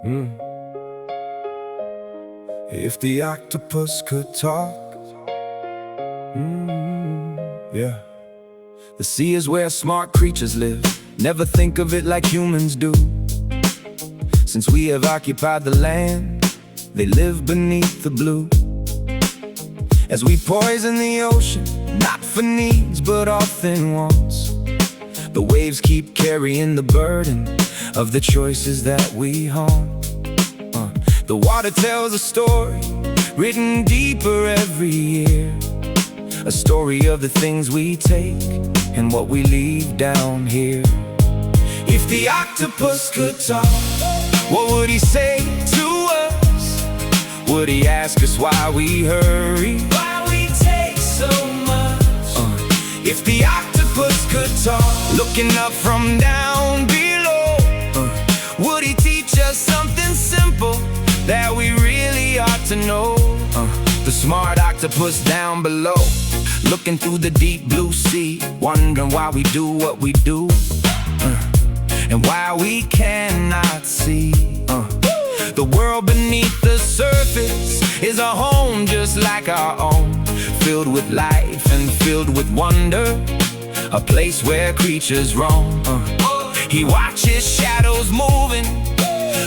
Mm. If the octopus could talk, yeah. The sea is where smart creatures live. Never think of it like humans do. Since we have occupied the land, they live beneath the blue. As we poison the ocean, not for needs but often wants, the waves keep carrying the burden of the choices that we haunt. The water tells a story, written deeper every year, a story of the things we take and what we leave down here. If the octopus could talk, what would he say to us? Would he ask us why we hurry, why we take so much? If the octopus could talk, looking up from down below, would he teach us something simple that we really ought to know? The smart octopus down below, looking through the deep blue sea, wondering why we do what we do, and why we cannot see. The world beneath the surface is a home just like our own, filled with life and filled with wonder, a place where creatures roam. He watches shadows moving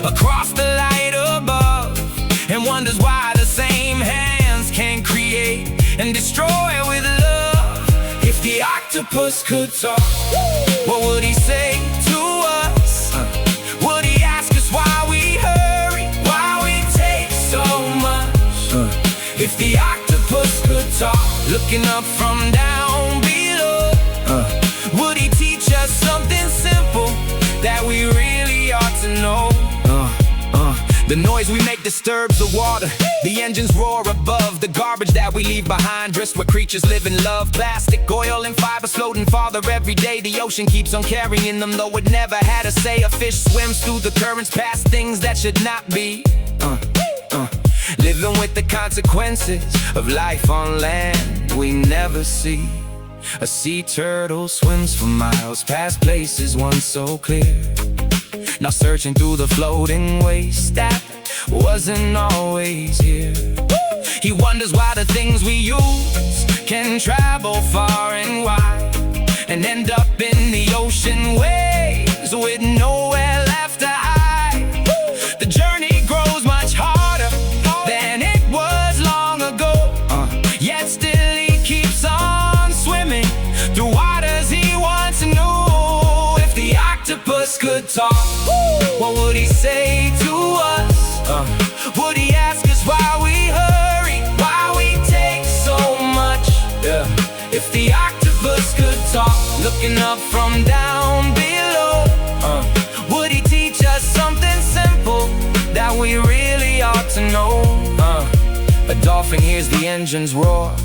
across the light above, and wonders why the same hands can create and destroy with love. If the octopus could talk, what would he say to us? Would he ask us why we hurry, why we take so much? If the octopus could talk, looking up from down below, would he teach us something simple that we really ought to know? The noise we make disturbs the water. The engines roar above. The garbage that we leave behind drifts where creatures live and love. Plastic, oil, and fibers floating farther every day. The ocean keeps on carrying them, though it never had a say. A fish swims through the currents past things that should not be. Living with the consequences of life on land we never see. A sea turtle swims for miles past places once so clear, now searching through the floating waste that wasn't always here. He wonders why the things we use can travel far and wide and end up in the ocean waves with nowhere left to hide. The journey grows much harder than it was long ago, yet still he keeps on swimming through waters he once knew. If the octopus could talk, what would he say to us? Would he ask us why we hurry, why we take so much? If the octopus could talk, looking up from down below, would he teach us something simple that we really ought to know? A dolphin hears the engines roar,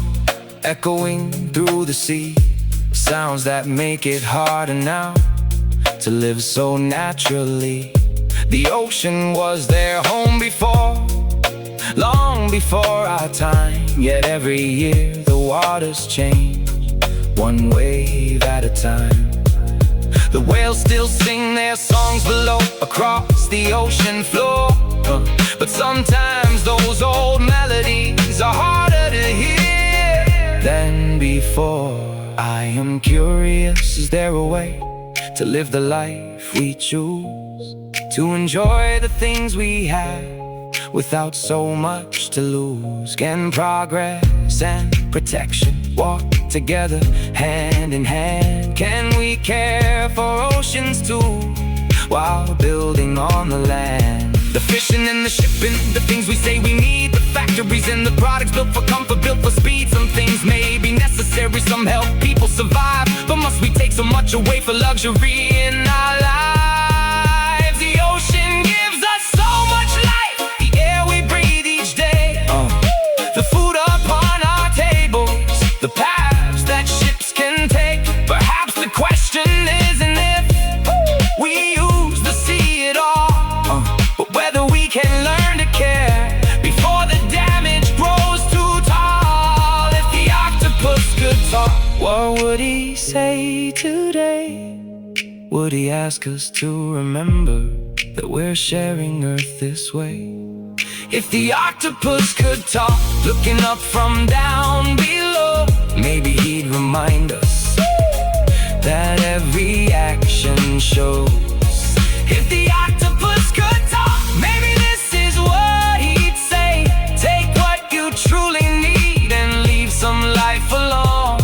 echoing through the sea, sounds that make it harder now to live so naturally. The ocean was their home before, long before our time. Yet every year the waters change, one wave at a time. The whales still sing their songs below, across the ocean floor, but sometimes those old melodies are harder to hear than before. I am curious, is there a way to live the life we choose, to enjoy the things we have without so much to lose? Can progress and protection walk together hand in hand? Can we care for oceans too while building on the land? The fishing and the shipping, the things we say we need, the factories and the products built for comfort, built for speed. Some things may be necessary, some help people survive, but must we take so much away for luxury in our lives? The ocean gives us so much life, the air we breathe each day, the food upon our tables, the paths that ships can take. Perhaps the question isn't if we use the sea at all, but whether we can learn to care before the damage grows too tall. If the octopus could talk, what would he say today? Would he ask us to remember that we're sharing Earth this way. If the octopus could talk, looking up from down below, maybe he'd remind us that every action shows. If the octopus could talk, maybe this is what he'd say. Take what you truly need and leave some life along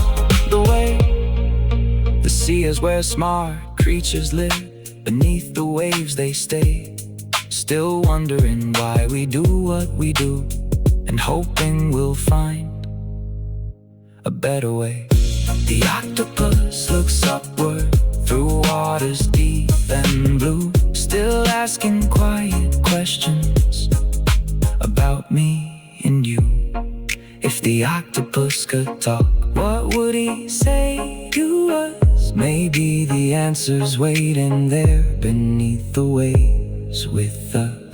the way. The sea is where smart creatures live. Beneath the waves they stay, still wondering why we do what we do, and hoping we'll find a better way. The octopus looks upward through waters deep and blue, still asking quiet questions about me and you. If the octopus could talk, what would he say to us? Maybe the answer's waiting there beneath the waves with us.